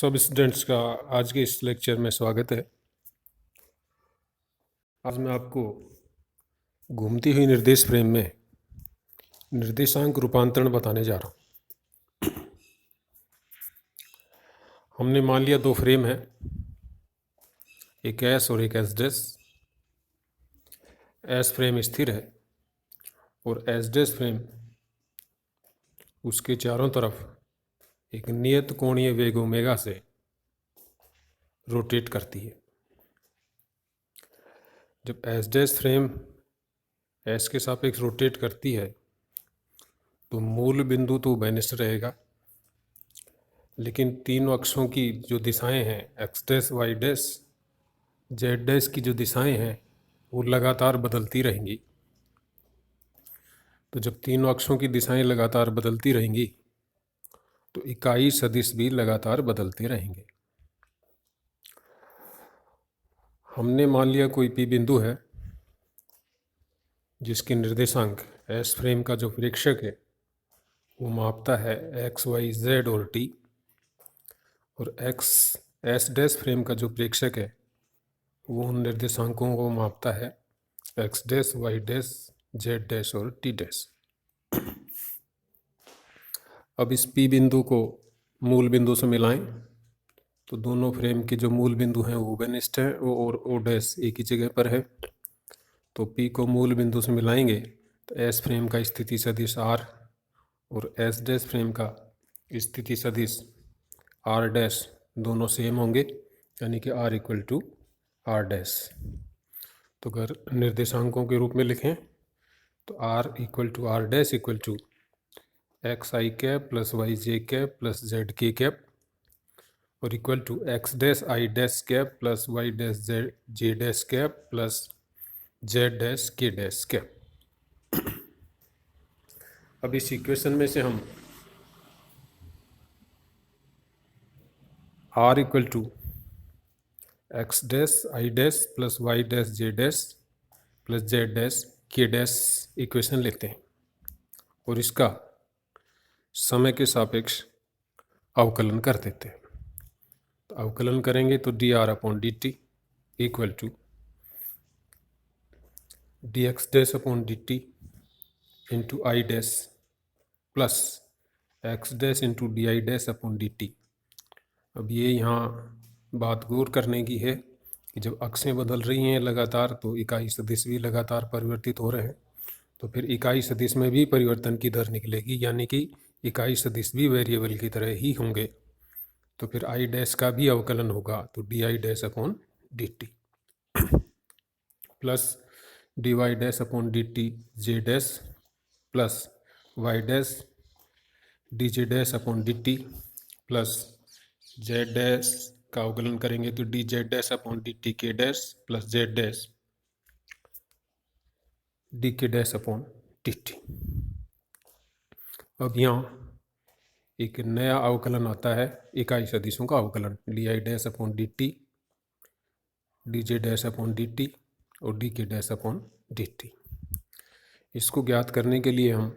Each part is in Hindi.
सब स्टूडेंट्स का आज के इस लेक्चर में स्वागत है। आज मैं आपको घूमती हुई निर्देश फ्रेम में निर्देशांक रूपांतरण बताने जा रहा हूँ। हमने मान लिया दो फ्रेम है, एक एस और एक एस डैश। एस फ्रेम स्थिर है और एस डैश फ्रेम उसके चारों तरफ एक नियत कोणीय वेग ओमेगा से रोटेट करती है। जब एस डैश फ्रेम एस के सापेक्ष रोटेट करती है तो मूल बिंदु तो बेनिस्ट रहेगा, लेकिन तीनों अक्षों की जो दिशाएं हैं X dash, Y dash, Z dash की जो दिशाएं हैं वो लगातार बदलती रहेंगी। तो जब तीनों अक्षों की दिशाएं लगातार बदलती रहेंगी तो इकाई सदिश भी लगातार बदलते रहेंगे। हमने मान लिया कोई पी बिंदु है जिसके निर्देशांक एस फ्रेम का जो प्रेक्षक है वो मापता है एक्स, वाई, जेड और टी, और एक्स एस डैश फ्रेम का जो प्रेक्षक है वो उन निर्देशांकों को मापता है X dash, Y dash, Z dash और टी डैश। अब इस पी बिंदु को मूल बिंदु से मिलाएं तो दोनों फ्रेम के जो मूल बिंदु हैं वो बेनिस्ट है और ओ डैश एक ही जगह पर है। तो पी को मूल बिंदु से मिलाएंगे तो एस फ्रेम का स्थिति सदिश आर और एस डैश फ्रेम का स्थिति सदिश आर डैश दोनों सेम होंगे, यानी कि R equal to R dash. तो अगर निर्देशांकों के रूप में लिखें तो R equal to R dash equal to X I cap plus Y J cap plus Z K cap और equal to X dash I dash cap plus Y dash Z J dash cap plus Z dash के डैश कैप। अब इस इक्वेशन में से हम R equal to X dash I dash plus Y dash j dash plus Z dash के डैश इक्वेशन लेते हैं और इसका समय के सापेक्ष अवकलन कर देते हैं। तो अवकलन करेंगे तो d r upon D T equal to d x dash upon D t into i dash plus x dash into d I dash upon D T. अब ये यहाँ बात गौर करने की है कि जब अक्षें बदल रही हैं लगातार तो इकाई सदिश भी लगातार परिवर्तित हो रहे हैं, तो फिर इकाई सदिश में भी परिवर्तन की दर निकलेगी, यानी कि इकाई सदिश भी वेरिएबल की तरह ही होंगे। तो फिर आई डैश का भी अवकलन होगा तो डी आई dash upon D T plus D Y dash upon D T J dash plus Y dash D जे dash upon D T plus Z dash का अवकलन करेंगे तो D Z dash upon D T K dash plus Z dash D के डैश अपॉन डी टी। अब यहाँ एक नया अवकलन आता है इकाई सदिशों का अवकलन डी आई dash upon D t, d जे डैश अपॉन डी टी और डी के डैश अपॉन डी टी। इसको ज्ञात करने के लिए हम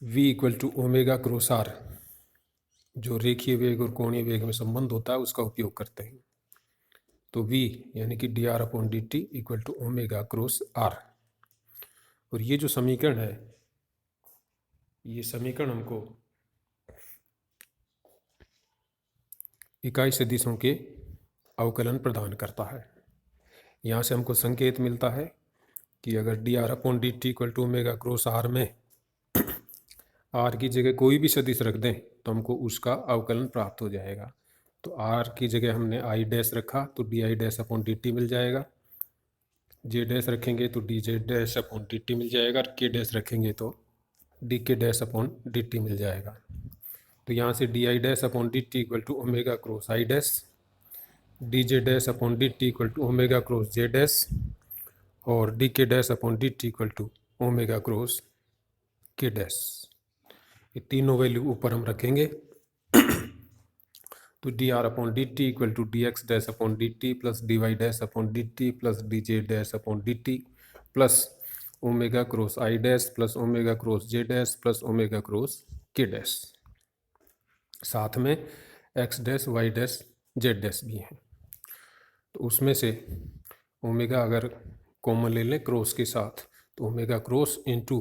v equal to omega cross r जो रेखीय वेग और कोणीय वेग में संबंध होता है उसका उपयोग करते हैं। तो v यानी कि d r upon D T equal to omega cross r. और ये जो समीकरण है ये समीकरण हमको इकाई सदिशों के अवकलन प्रदान करता है। यहाँ से हमको संकेत मिलता है कि अगर d r upon D T equal to omega cross r में आर की जगह कोई भी सदिश रख दें तो हमको उसका अवकलन प्राप्त हो जाएगा। तो आर की जगह हमने आई डैश रखा तो डी आई डैश अपॉन डी टी मिल जाएगा, जे डैश रखेंगे तो डी जे डैश अपॉन डी टी मिल जाएगा, के डैश रखेंगे तो डी के डैश अपॉन डी टी मिल जाएगा। तो यहाँ से D I dash upon D T equal to omega cross I dash, D J dash upon D T equal to omega cross J dash और डी के dash upon D T equal to omega cross k dash. ये तीनों वैल्यू ऊपर हम रखेंगे तो d r upon D T equal to d x dash upon D T plus D Y dash upon D T plus d J dash upon D T plus omega cross I dash plus omega cross J dash plus omega cross k dash. साथ में x dash Y dash Z dash भी हैं। तो उसमें से ओमेगा अगर कॉमन ले लें क्रॉस के साथ, तो omega cross into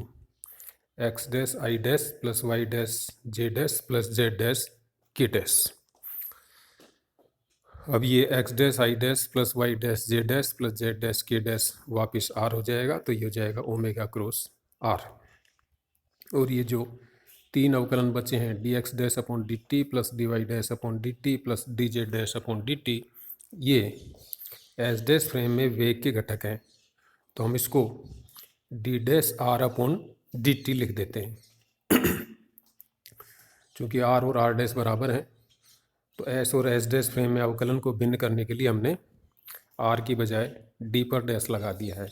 x dash आई dash plus Y dash j dash plus Z dash के डैश। अब ये एक्स डैश आई dash plus Y dash j dash plus Z dash के डैश वापस आर हो जाएगा, तो ये हो जाएगा ओमेगा क्रॉस आर। और ये जो तीन अवकलन बचे हैं d x dash upon D T plus D Y dash upon D T plus d Z dash upon D t, ये एस डैश फ्रेम में वेग के घटक हैं। तो हम इसको d dash r upon D t लिख देते हैं। चूँकि आर और आर डैश बराबर हैं, तो एस और एस डैश फ्रेम में अवकलन को भिन्न करने के लिए हमने आर की बजाय डी पर डैश लगा दिया है।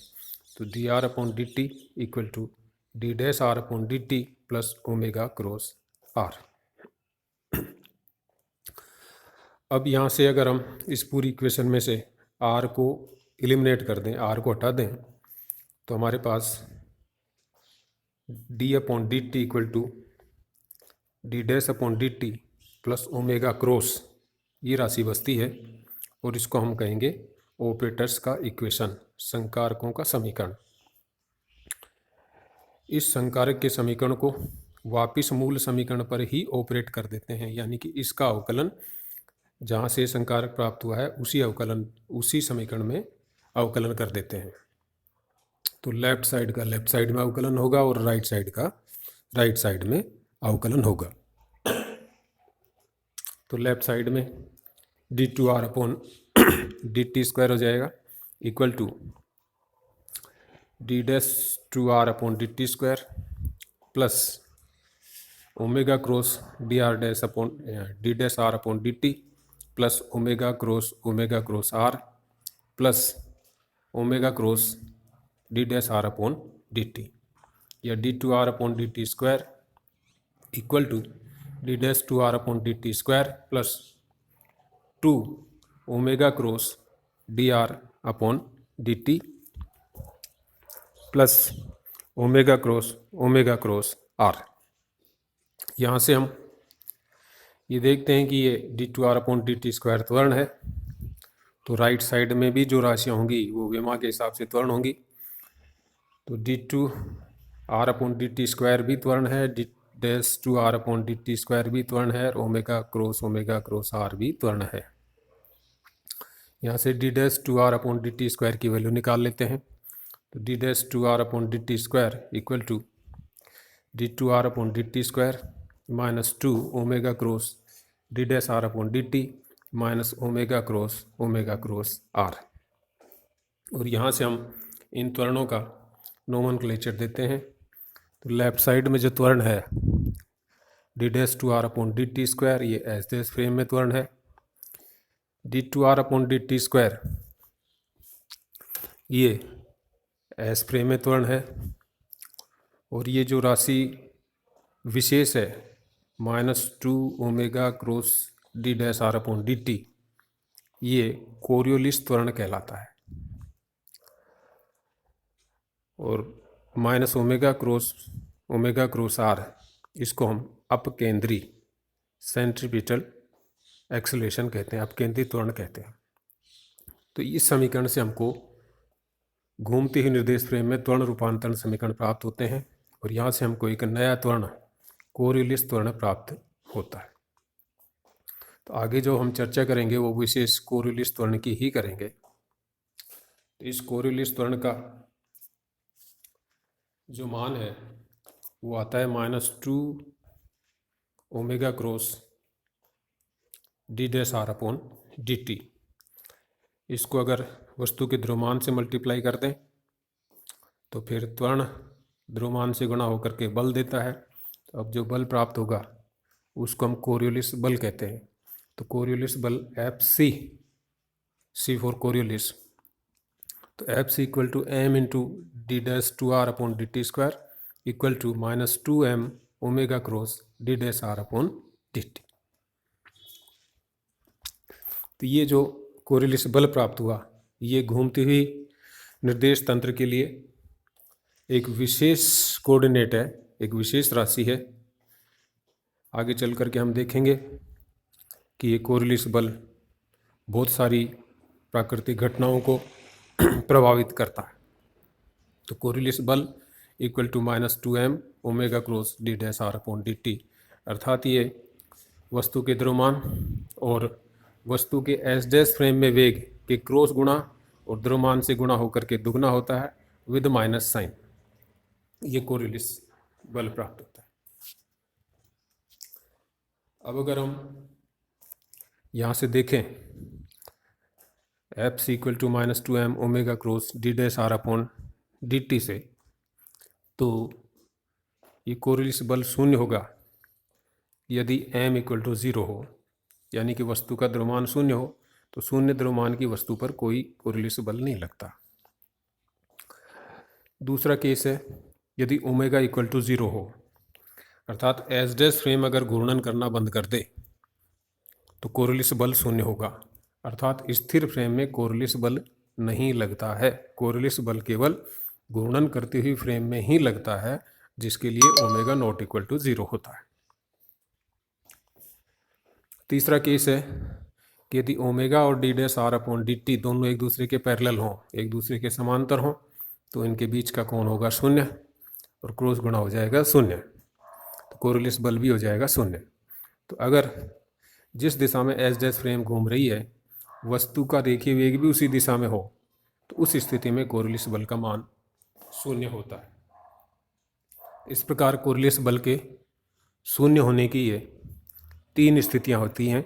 तो d r upon D T equal to D dash r upon D T plus omega cross r. अब यहाँ से अगर हम इस पूरी इक्वेशन में से आर को एलिमिनेट कर दें, आर को हटा दें, तो हमारे पास D upon D T equal to D dash upon D T plus omega cross ये राशि बचती है। और इसको हम कहेंगे ऑपरेटर्स का इक्वेशन, संकारकों का समीकरण। इस संकारक के समीकरण को वापिस मूल समीकरण पर ही ऑपरेट कर देते हैं, यानी कि इसका अवकलन जहाँ से संकारक प्राप्त हुआ है उसी समीकरण में अवकलन कर देते हैं। तो लेफ्ट साइड का लेफ्ट साइड में अवकलन होगा और राइट साइड का राइट साइड में अवकलन होगा। तो लेफ्ट साइड में d two r upon D t square हो जाएगा equal to D dash two r upon D t square plus omega cross d r dash upon d dash r upon D T plus omega cross r plus omega cross d dash r upon D T, या d two r upon D t square equal to D dash two r upon D t square plus two omega cross d r upon D T plus omega cross r. यहाँ से हम ये देखते हैं कि ये d two r upon D t square त्वरण है, तो राइट साइड में भी जो राशियाँ होंगी वो विमा के हिसाब से त्वरण होंगी। तो d two r upon D t square भी त्वरण है, d dash two r upon D t square भी त्वरण है, और ओमेगा क्रॉस आर भी त्वरण है। यहाँ से d dash two r upon D t square की वैल्यू निकाल लेते हैं। तो d dash two r upon D t square equal to d two r upon D t square minus two omega cross d dash r upon D t minus omega cross r. और यहाँ से हम इन त्वरणों का नोमेनक्लेचर देते हैं। तो लेफ्ट साइड में जो त्वरण है d dash two r upon D t square, ये एस डैश फ्रेम में त्वरण है। D two r upon D t square ये एस फ्रेम में त्वरण है। और ये जो राशि विशेष है minus two omega cross d dash r upon D t, ये कोरियोलिस त्वरण कहलाता है। और माइनस ओमेगा क्रॉस आर, इसको हम अपकेंद्री सेंट्रीपिटल एक्सेलरेशन कहते हैं, अपकेंद्री त्वरण कहते हैं। तो इस समीकरण से हमको घूमती हुई निर्देश फ्रेम में त्वरण रूपांतरण समीकरण प्राप्त होते हैं, और यहाँ से हमको एक नया त्वरण कोरियोलिस त्वरण प्राप्त होता है। तो आगे जो हम चर्चा करेंगे वो विशेष कोरियोलिस त्वरण की ही करेंगे। तो इस कोरियोलिस त्वरण का जो मान है वो आता है minus two omega cross d dash r upon D t. इसको अगर वस्तु के द्रव्यमान से मल्टीप्लाई कर दें तो फिर त्वरण द्रव्यमान से गुणा होकर के बल देता है। तो अब जो बल प्राप्त होगा उसको हम कोरियोलिस बल कहते हैं। तो कोरियोलिस बल एफ सी फॉर कोरियोलिस, तो f c equal to m into d dash two r upon D t square equal to minus two m omega cross d dash r upon D t. तो ये जो कोरियोलिस बल प्राप्त हुआ ये घूमती हुई निर्देश तंत्र के लिए एक विशेष कोऑर्डिनेट है, एक विशेष राशि है। आगे चल कर के हम देखेंगे कि ये कोरिलेस बल बहुत सारी प्राकृतिक घटनाओं को प्रभावित करता है। तो कोरिलेस बल equal to -2m omega cross d dash r upon dt, अर्थात ये वस्तु के द्रव्यमान और वस्तु के एस डैश फ्रेम में वेग के क्रॉस गुणा और द्रव्यमान से गुणा होकर के दुगना होता है विद माइनस साइन। ये कोरिलेस बल प्राप्त होता है। अब अगर हम यहाँ से देखें F equal to -2m omega cross d dash r upon dt से, तो ये कोरिलेस बल शून्य होगा यदि m इक्वल टू 0 हो, यानी कि वस्तु का द्रव्यमान शून्य हो तो शून्य द्रव्यमान की वस्तु पर कोई कोरिलेस बल नहीं लगता। दूसरा केस है यदि ओमेगा इक्वल टू 0 हो, अर्थात एस डैश फ्रेम अगर घूर्णन करना बंद कर दे तो कोरिलेस बल शून्य होगा, अर्थात स्थिर फ्रेम में कोरिलेस बल नहीं लगता है। कोरिलेस बल केवल घूर्णन करती हुई फ्रेम में ही लगता है, जिसके लिए ओमेगा नॉट इक्वल टू 0 होता है। तीसरा केस है कि यदि ओमेगा और d dash r upon dt दोनों एक दूसरे के पैरेलल हों, एक दूसरे के समांतर हों, तो इनके बीच का कोण होगा 0 और क्रॉस गुणा हो जाएगा 0, तो कोरिलेस बल भी हो जाएगा 0। तो अगर जिस दिशा में एस डैश फ्रेम घूम रही है वस्तु का रेखीय वेग भी उसी दिशा में हो, तो उस स्थिति में कोरिलेस बल का मान 0 होता है। इस प्रकार कोरिलेस बल के शून्य होने की ये 3 स्थितियां होती हैं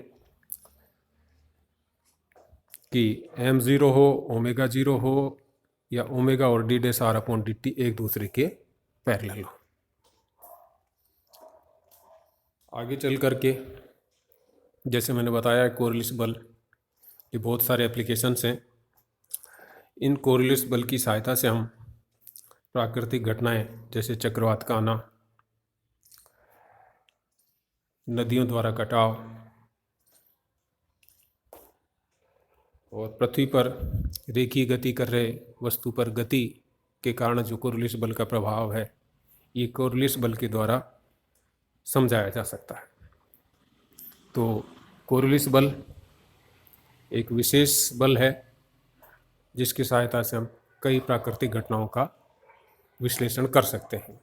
कि m 0 हो, ओमेगा 0 हो या ओमेगा और d dash r upon dt एक दूसरे के पैरेलल हो। आगे चल करके जैसे मैंने बताया कोरिलेस बल के बहुत सारे एप्लीकेशंस हैं। इन कोरिलेस बल की सहायता से हम प्राकृतिक घटनाएं जैसे चक्रवात का आना, नदियों द्वारा कटाव और पृथ्वी पर रेखीय गति कर रहे वस्तु पर गति के कारण जो कोरिलेस बल का प्रभाव है, ये कोरिलेस बल के द्वारा समझाया जा सकता है। तो कोरिलेस बल एक विशेष बल है जिसकी सहायता से हम कई प्राकृतिक घटनाओं का विश्लेषण कर सकते हैं।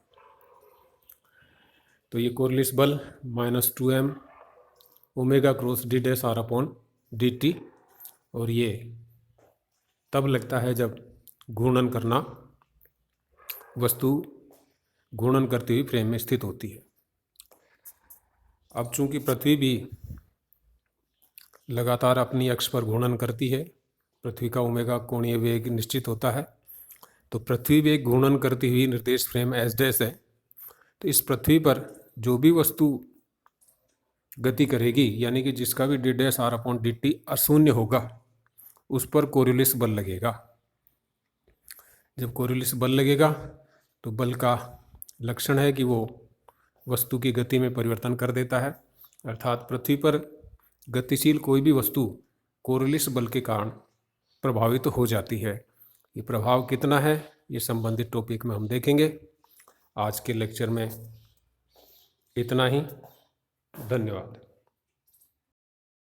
तो ये कोरिलेस बल -2m omega cross d dash r upon dt, और ये तब लगता है जब वस्तु घूर्णन करती हुई फ्रेम में स्थित होती है। अब चूंकि पृथ्वी भी लगातार अपनी अक्ष पर घूर्णन करती है, पृथ्वी का ओमेगा कोणीय वेग निश्चित होता है, तो पृथ्वी वेग घूर्णन करती हुई निर्देश फ्रेम एस डैश है। तो इस पृथ्वी पर जो भी वस्तु गति करेगी, यानी कि जिसका भी d dash r upon dt अशून्य होगा, उस पर कोरिलेस बल लगेगा। जब कोरिलेस बल लगेगा तो बल का लक्षण है कि वो वस्तु की गति में परिवर्तन कर देता है, अर्थात पृथ्वी पर गतिशील कोई भी वस्तु कोरिलेस बल के कारण प्रभावित हो जाती है। ये प्रभाव कितना है ये संबंधित टॉपिक में हम देखेंगे। आज के लेक्चर में इतना ही। धन्यवाद।